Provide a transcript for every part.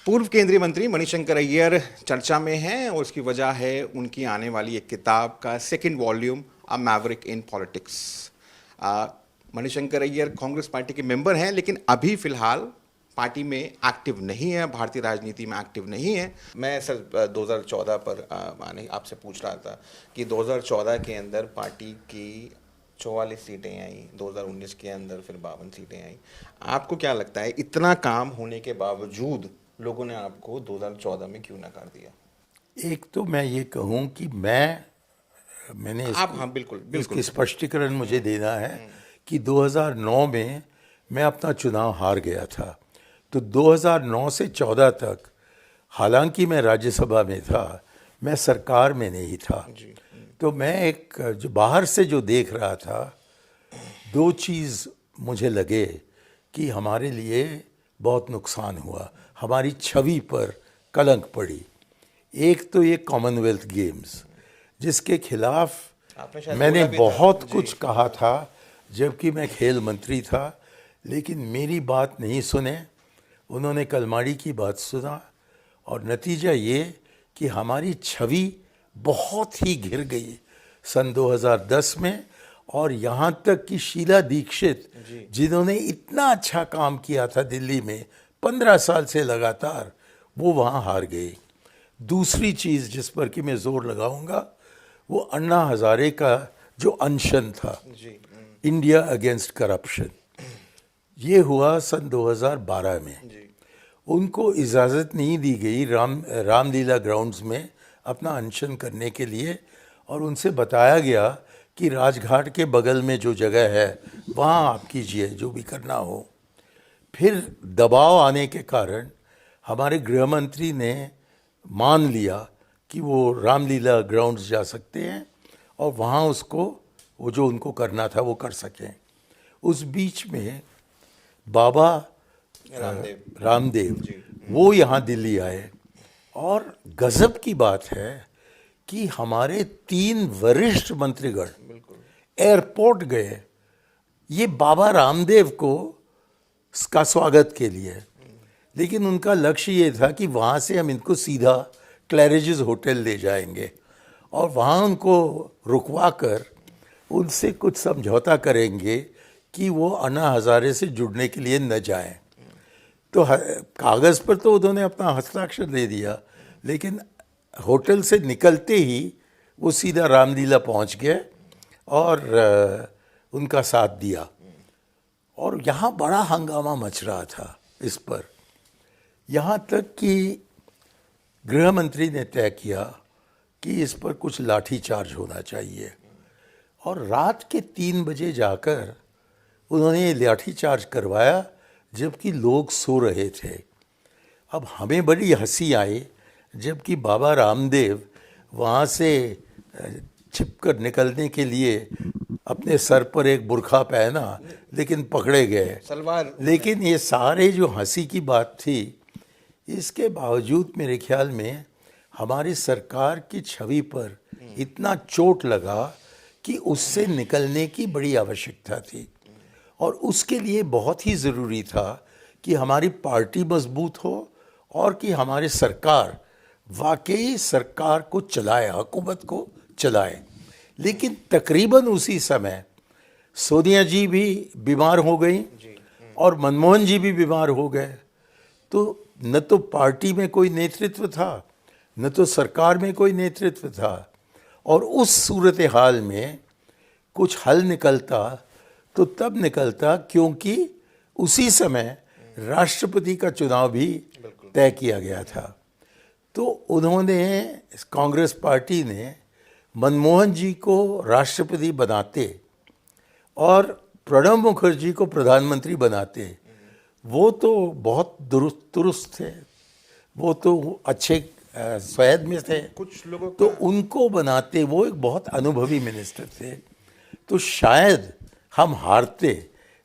पूर्व केंद्रीय मंत्री मणिशंकर अय्यर चर्चा में हैं और उसकी वजह है उनकी आने वाली एक किताब का second volume a Maverick in politics. Manishankar Iyer Congress party के मेंबर हैं, लेकिन अभी फिलहाल पार्टी में एक्टिव नहीं है, भारतीय राजनीति में एक्टिव नहीं है। मैं सर 2014 पर आपसे पूछ रहा था कि 2014 के अंदर पार्टी की 44 सीटें आई, 2019 के अंदर फिर 52 सीटें आई। आपको क्या लगता है इतना काम होने के बावजूद लोगों ने आपको 2014 में क्यों नकार दिया? एक तो मैं ये कहूँ कि मैंने आप हाँ बिल्कुल बिल्कुल इसकी स्पष्टीकरण मुझे देना है कि 2009 में मैं अपना चुनाव हार गया था। तो 2009 से 14 तक हालांकि मैं राज्यसभा में था, मैं सरकार में नहीं था। तो मैं एक जो बाहर से जो देख रहा था, दो चीज़ मुझे लगे कि हमारे लिए बहुत नुकसान हुआ, हमारी छवि पर कलंक पड़ी। एक तो ये कॉमनवेल्थ गेम्स जिसके खिलाफ मैंने बहुत कुछ कहा था जबकि मैं खेल मंत्री था, लेकिन मेरी बात नहीं सुने, उन्होंने कलमाड़ी की बात सुना और नतीजा ये कि हमारी छवि बहुत ही गिर गई सन 2010 में। और यहाँ तक कि शीला दीक्षित जिन्होंने इतना अच्छा काम किया था दिल्ली में 15 साल से लगातार, वो वहाँ हार गए। दूसरी चीज़ जिस पर कि मैं जोर लगाऊंगा वो अन्ना हजारे का जो अनशन था, इंडिया अगेंस्ट करप्शन, ये हुआ सन 2012 में। उनको इजाज़त नहीं दी गई रामलीला ग्राउंड्स में अपना अनशन करने के लिए, और उनसे बताया गया कि राजघाट के बगल में जो जगह है वहाँ आप कीजिए जो भी करना हो। फिर दबाव आने के कारण हमारे गृह मंत्री ने मान लिया कि वो रामलीला ग्राउंड्स जा सकते हैं और वहाँ उसको वो जो उनको करना था वो कर सकें। उस बीच में बाबा रामदेव वो यहाँ दिल्ली आए, और गजब की बात है कि हमारे 3 वरिष्ठ मंत्रीगण एयरपोर्ट गए ये बाबा रामदेव को का स्वागत के लिए, लेकिन उनका लक्ष्य ये था कि वहाँ से हम इनको सीधा क्लैरेजेस होटल ले जाएंगे और वहाँ उनको रुकवा कर उनसे कुछ समझौता करेंगे कि वो अन्ना हजारे से जुड़ने के लिए न जाएं। तो कागज़ पर तो उन्होंने अपना हस्ताक्षर दे दिया, लेकिन होटल से निकलते ही वो सीधा रामलीला पहुंच गए और उनका साथ दिया। और यहाँ बड़ा हंगामा मच रहा था इस पर, यहाँ तक कि गृह मंत्री ने तय किया कि इस पर कुछ लाठी चार्ज होना चाहिए, और रात के 3 बजे जाकर उन्होंने ये लाठी चार्ज करवाया जबकि लोग सो रहे थे। अब हमें बड़ी हंसी आई जबकि बाबा रामदेव वहाँ से छिपकर निकलने के लिए अपने सर पर एक बुर्खा पहना, लेकिन पकड़े गए सलवार। लेकिन ये सारे जो हंसी की बात थी, इसके बावजूद मेरे ख्याल में हमारी सरकार की छवि पर इतना चोट लगा कि उससे निकलने की बड़ी आवश्यकता थी, और उसके लिए बहुत ही ज़रूरी था कि हमारी पार्टी मजबूत हो और कि हमारी सरकार वाकई सरकार को चलाए, हुकूमत को चलाए। लेकिन तकरीबन उसी समय सोनिया जी भी बीमार हो गई और मनमोहन जी भी बीमार हो गए। तो न तो पार्टी में कोई नेतृत्व था, न तो सरकार में कोई नेतृत्व था, और उस सूरत हाल में कुछ हल निकलता तो तब निकलता क्योंकि उसी समय राष्ट्रपति का चुनाव भी तय किया गया था। तो उन्होंने, कांग्रेस पार्टी ने मनमोहन जी को राष्ट्रपति बनाते और प्रणब मुखर्जी को प्रधानमंत्री बनाते, वो तो बहुत दुरुस्त थे, वो तो अच्छे सैयद में थे, कुछ लोगों तो उनको बनाते, वो एक बहुत अनुभवी मिनिस्टर थे, तो शायद हम हारते,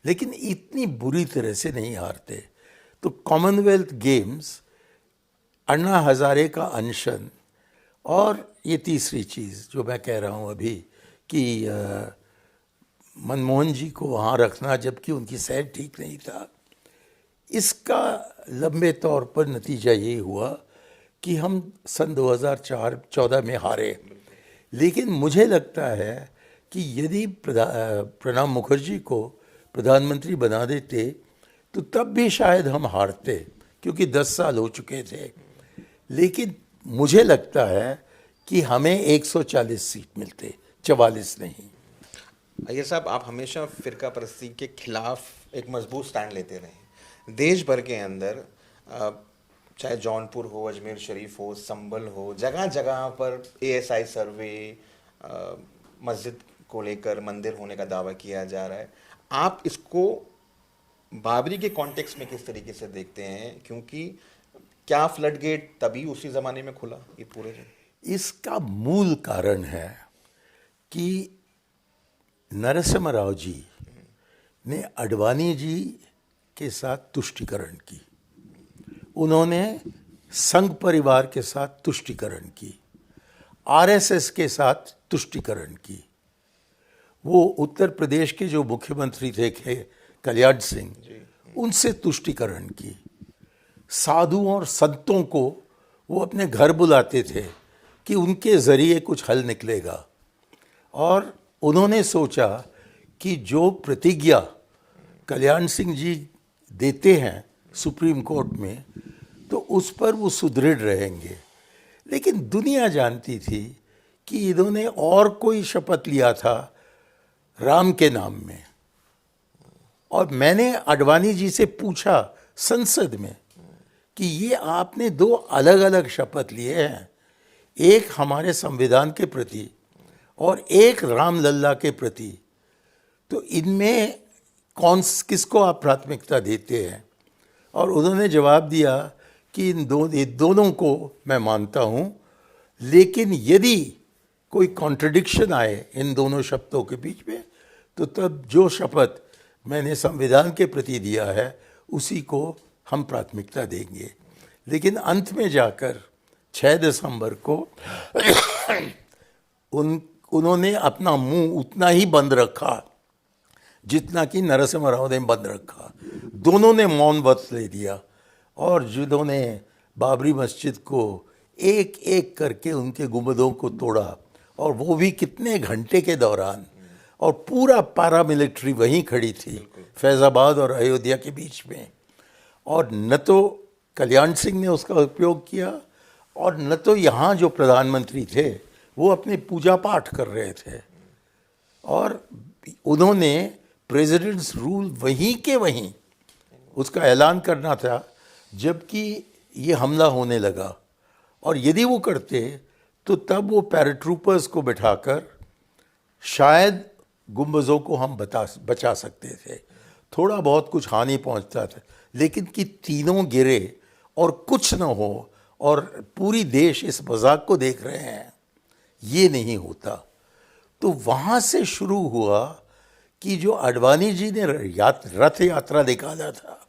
लेकिन इतनी बुरी तरह से नहीं हारते। तो कॉमनवेल्थ गेम्स, अन्ना हजारे का अनशन, और ये तीसरी चीज़ जो मैं कह रहा हूँ अभी कि मनमोहन जी को वहाँ रखना जबकि उनकी सेहत ठीक नहीं था, इसका लंबे तौर पर नतीजा ये हुआ कि हम सन 2014 में हारे। लेकिन मुझे लगता है कि यदि प्रणब मुखर्जी को प्रधानमंत्री बना देते तो तब भी शायद हम हारते, क्योंकि 10 साल हो चुके थे। लेकिन मुझे लगता है कि हमें 140 सीट मिलते, 44 नहीं। अय्यर साहब, आप हमेशा फिरका परस्ती के खिलाफ एक मजबूत स्टैंड लेते रहे। देश भर के अंदर चाहे जौनपुर हो, अजमेर शरीफ हो, संभल हो, जगह जगह पर ASI सर्वे, मस्जिद को लेकर मंदिर होने का दावा किया जा रहा है। आप इसको बाबरी के कॉन्टेक्स्ट में किस तरीके से देखते हैं? क्योंकि क्या फ्लड गेट तभी उसी ज़माने में खुला ये पूरे दिन? इसका मूल कारण है कि नरसिम्हा राव जी ने आडवाणी जी के साथ तुष्टीकरण की, उन्होंने संघ परिवार के साथ तुष्टीकरण की, RSS के साथ तुष्टीकरण की। वो उत्तर प्रदेश के जो मुख्यमंत्री थे कल्याण सिंह, उनसे तुष्टीकरण की। साधुओं और संतों को वो अपने घर बुलाते थे कि उनके ज़रिए कुछ हल निकलेगा। और उन्होंने सोचा कि जो प्रतिज्ञा कल्याण सिंह जी देते हैं सुप्रीम कोर्ट में, तो उस पर वो सुदृढ़ रहेंगे। लेकिन दुनिया जानती थी कि इन्होंने और कोई शपथ लिया था राम के नाम में। और मैंने आडवाणी जी से पूछा संसद में कि ये आपने 2 अलग अलग शपथ लिए हैं, एक हमारे संविधान के प्रति और एक राम लल्ला के प्रति, तो इनमें किसको आप प्राथमिकता देते हैं? और उन्होंने जवाब दिया कि इन दोनों को मैं मानता हूँ, लेकिन यदि कोई कॉन्ट्रडिक्शन आए इन दोनों शब्दों के बीच में, तो तब जो शपथ मैंने संविधान के प्रति दिया है उसी को हम प्राथमिकता देंगे। लेकिन अंत में जाकर 6 दिसंबर को उन्होंने अपना मुंह उतना ही बंद रखा जितना कि नरसिम्हा राव ने बंद रखा। दोनों ने मौन व्रत ले दिया और जिन्होंने बाबरी मस्जिद को एक एक करके उनके गुंबदों को तोड़ा, और वो भी कितने घंटे के दौरान, और पूरा पैरामिलिट्री वहीं खड़ी थी फैज़ाबाद और अयोध्या के बीच में। और न तो कल्याण सिंह ने उसका उपयोग किया और न तो यहाँ जो प्रधानमंत्री थे वो अपने पूजा पाठ कर रहे थे। और उन्होंने प्रेसिडेंट्स रूल वहीं के वहीं उसका ऐलान करना था, जबकि ये हमला होने लगा। और यदि वो करते तो तब वो पैराट्रूपर्स को बिठाकर शायद गुंबज़ों को हम बचा सकते थे, थोड़ा बहुत कुछ हानि पहुंचता था। लेकिन कि तीनों गिरे और कुछ न हो और पूरी देश इस मजाक को देख रहे हैं, ये नहीं होता। तो वहाँ से शुरू हुआ कि जो आडवाणी जी ने रथ यात्रा निकाला था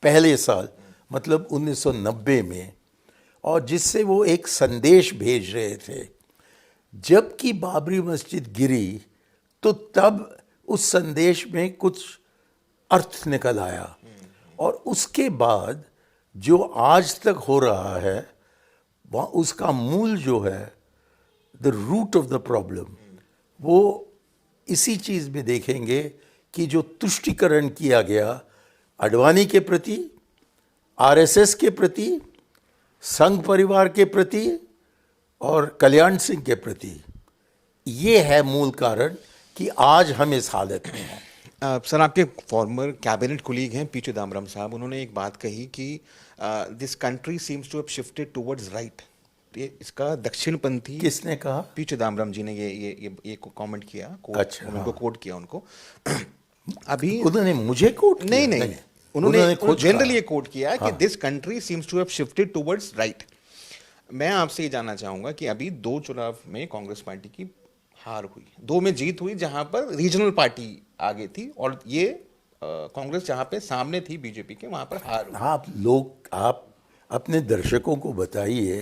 पहले साल, मतलब 1990 में, और जिससे वो एक संदेश भेज रहे थे, जबकि बाबरी मस्जिद गिरी तो तब उस संदेश में कुछ अर्थ निकल आया। और उसके बाद जो आज तक हो रहा है वह उसका मूल जो है, the root of the problem, वो इसी चीज़ में देखेंगे कि जो तुष्टीकरण किया गया आडवाणी के प्रति, RSS के प्रति, संघ परिवार के प्रति और कल्याण सिंह के प्रति, ये है मूल कारण कि आज हम इस हालत में हैं। सर, आपके फॉर्मर कैबिनेट कोलीग हैं पी चिदम्बरम साहब, उन्होंने एक बात कही कि this country seems to have shifted towards right. ये इसका दक्षिणपंथी, किसने कहा? पी चिदम्बरम जी ने ये कमेंट किया, अच्छा, उनको कोट किया उनको। अभी उन्होंने मुझे कोट किया? नहीं, उन्होंने जनरली ये कोट किया कि this country seems to have shifted towards right. मैं आपसे ये जानना चाहूंगा कि अभी 2 चुनाव में कांग्रेस पार्टी की हार हुई, 2 में जीत हुई जहां पर रीजनल पार्टी आगे थी, और ये कांग्रेस जहां पे सामने थी बीजेपी के, वहां पर हार हुई। आप अपने दर्शकों को बताइए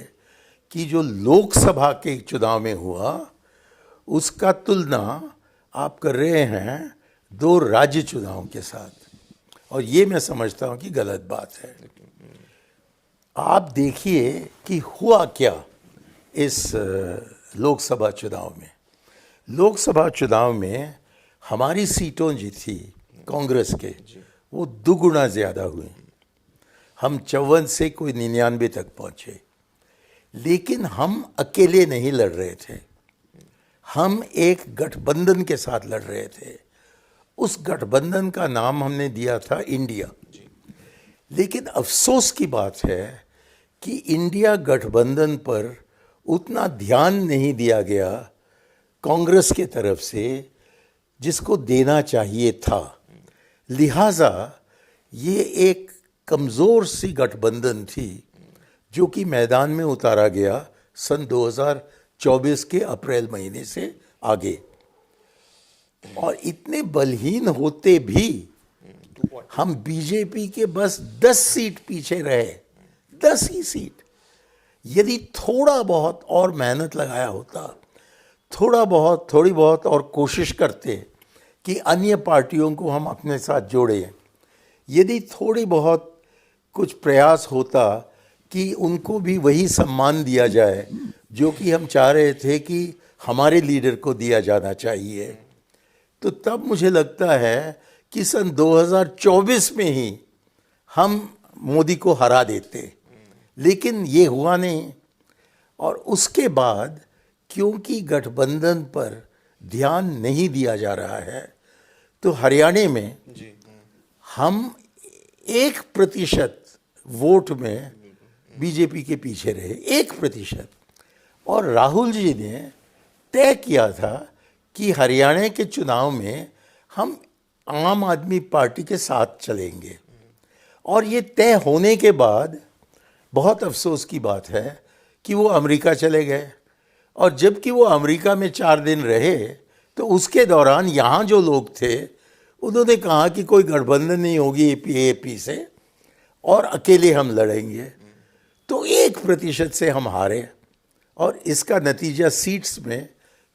कि जो लोकसभा के चुनाव में हुआ उसका तुलना आप कर रहे हैं 2 राज्य चुनाव के साथ। और ये मैं समझता हूँ कि गलत बात है। आप देखिए कि हुआ क्या इस लोकसभा चुनाव में। लोकसभा चुनाव में हमारी सीटों जो थी कांग्रेस के, वो दुगुना ज़्यादा हुई। हम 54 से कोई 99 तक पहुँचे। लेकिन हम अकेले नहीं लड़ रहे थे, हम एक गठबंधन के साथ लड़ रहे थे। उस गठबंधन का नाम हमने दिया था इंडिया। लेकिन अफसोस की बात है कि इंडिया गठबंधन पर उतना ध्यान नहीं दिया गया कांग्रेस के तरफ से जिसको देना चाहिए था। लिहाजा ये एक कमज़ोर सी गठबंधन थी जो कि मैदान में उतारा गया सन 2024 के अप्रैल महीने से आगे। और इतने बलहीन होते भी हम बीजेपी के बस 10 सीट पीछे रहे, 10 ही सीट। यदि थोड़ा बहुत और मेहनत लगाया होता, थोड़ी बहुत और कोशिश करते कि अन्य पार्टियों को हम अपने साथ जोड़ें, यदि थोड़ी बहुत कुछ प्रयास होता कि उनको भी वही सम्मान दिया जाए जो कि हम चाह रहे थे कि हमारे लीडर को दिया जाना चाहिए, तो तब मुझे लगता है कि सन 2024 में ही हम मोदी को हरा देते। लेकिन ये हुआ नहीं। और उसके बाद क्योंकि गठबंधन पर ध्यान नहीं दिया जा रहा है, तो हरियाणा में हम 1% वोट में बीजेपी के पीछे रहे, 1%। और राहुल जी ने तय किया था कि हरियाणा के चुनाव में हम आम आदमी पार्टी के साथ चलेंगे। और ये तय होने के बाद बहुत अफसोस की बात है कि वो अमेरिका चले गए। और जबकि वो अमेरिका में 4 दिन रहे, तो उसके दौरान यहाँ जो लोग थे उन्होंने कहा कि कोई गठबंधन नहीं होगी एपी से और अकेले हम लड़ेंगे। तो 1% से हम हारे और इसका नतीजा सीट्स में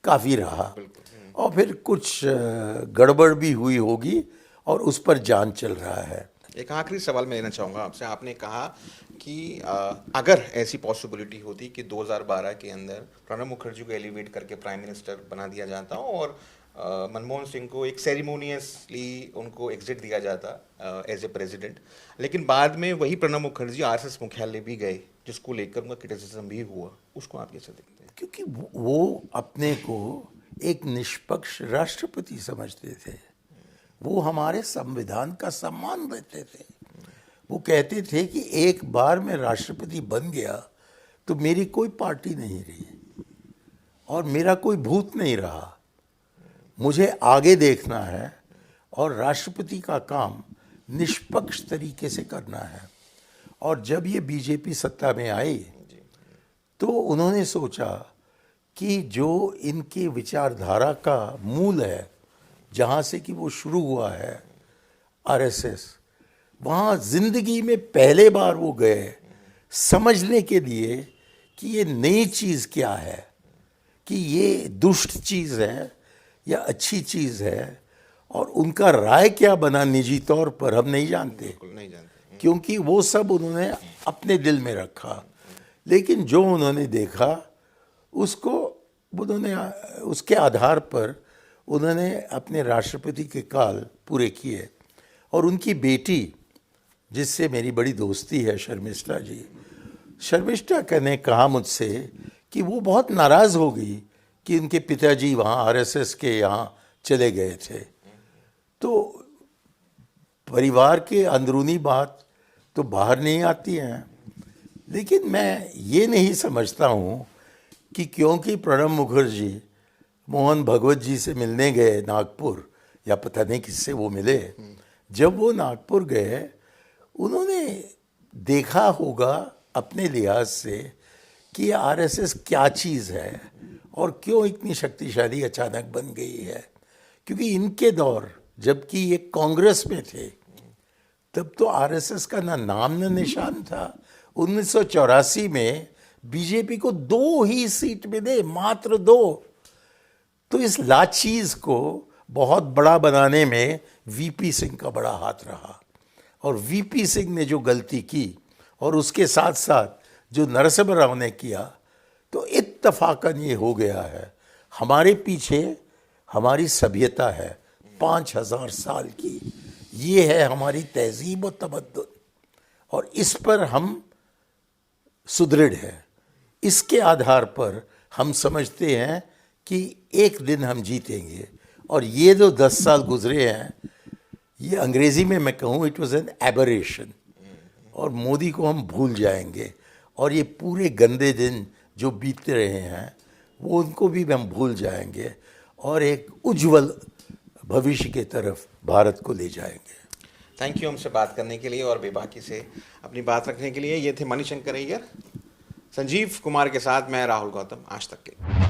काफ़ी रहा। और फिर कुछ गड़बड़ भी हुई होगी और उस पर जांच चल रहा है। एक आखिरी सवाल मैं लेना चाहूँगा आपसे। आपने कहा कि अगर ऐसी पॉसिबिलिटी होती कि 2012 के अंदर प्रणब मुखर्जी को एलिवेट करके प्राइम मिनिस्टर बना दिया जाता और मनमोहन सिंह को एक सेरेमोनियसली उनको एग्जिट दिया जाता एज ए प्रेसिडेंट, लेकिन बाद में वही प्रणब मुखर्जी आरएसएस मुख्यालय भी गए, जिसको लेकर उनका क्रिटिसिज्म भी हुआ, उसको आप कैसे देखते हैं? क्योंकि वो अपने को एक निष्पक्ष राष्ट्रपति समझते थे। वो हमारे संविधान का सम्मान देते थे। वो कहते थे कि एक बार मैं राष्ट्रपति बन गया तो मेरी कोई पार्टी नहीं रही और मेरा कोई भूत नहीं रहा। मुझे आगे देखना है और राष्ट्रपति का काम निष्पक्ष तरीके से करना है। और जब ये बीजेपी सत्ता में आई तो उन्होंने सोचा कि जो इनकी विचारधारा का मूल है, जहाँ से कि वो शुरू हुआ है आरएसएस, वहाँ ज़िंदगी में पहले बार वो गए समझने के लिए कि ये नई चीज़ क्या है, कि ये दुष्ट चीज़ है या अच्छी चीज़ है। और उनका राय क्या बना निजी तौर पर हम नहीं जानते, क्योंकि वो सब उन्होंने अपने दिल में रखा। लेकिन जो उन्होंने देखा उसको उन्होंने उसके आधार पर उन्होंने अपने राष्ट्रपति के काल पूरे किए। और उनकी बेटी, जिससे मेरी बड़ी दोस्ती है, शर्मिष्ठा जी, शर्मिष्ठा ने कहा मुझसे कि वो बहुत नाराज़ हो गई कि उनके पिताजी वहाँ आरएसएस के यहाँ चले गए थे। तो परिवार के अंदरूनी बात तो बाहर नहीं आती है। लेकिन मैं ये नहीं समझता हूँ कि क्योंकि प्रणब मुखर्जी मोहन भगवत जी से मिलने गए नागपुर, या पता नहीं किससे वो मिले, जब वो नागपुर गए उन्होंने देखा होगा अपने लिहाज से कि आरएसएस क्या चीज़ है और क्यों इतनी शक्तिशाली अचानक बन गई है। क्योंकि इनके दौर जबकि ये कांग्रेस में थे, तब तो आरएसएस का ना नाम ना निशान था। 1984 में बीजेपी को 2 ही सीट मिले, मात्र 2। तो इस लाचीज को बहुत बड़ा बनाने में वीपी सिंह का बड़ा हाथ रहा। और वीपी सिंह ने जो गलती की और उसके साथ साथ जो नरसिम्हा राव ने किया, तो इत्तफाकन ये हो गया है। हमारे पीछे हमारी सभ्यता है 5000 साल की, ये है हमारी तहजीब और तमद्दुन, और इस पर हम सुदृढ़ हैं। इसके आधार पर हम समझते हैं कि एक दिन हम जीतेंगे। और ये जो 10 साल गुजरे हैं, ये अंग्रेजी में मैं कहूँ इट वाज एन एबरेशन, और मोदी को हम भूल जाएंगे। और ये पूरे गंदे दिन जो बीतते रहे हैं वो उनको भी हम भूल जाएंगे और एक उज्जवल भविष्य की तरफ भारत को ले जाएंगे। थैंक यू हमसे बात करने के लिए और बेबाकी से अपनी बात रखने के लिए। ये थे मणिशंकर अय्यर। संजीव कुमार के साथ मैं राहुल गौतम, आज तक के।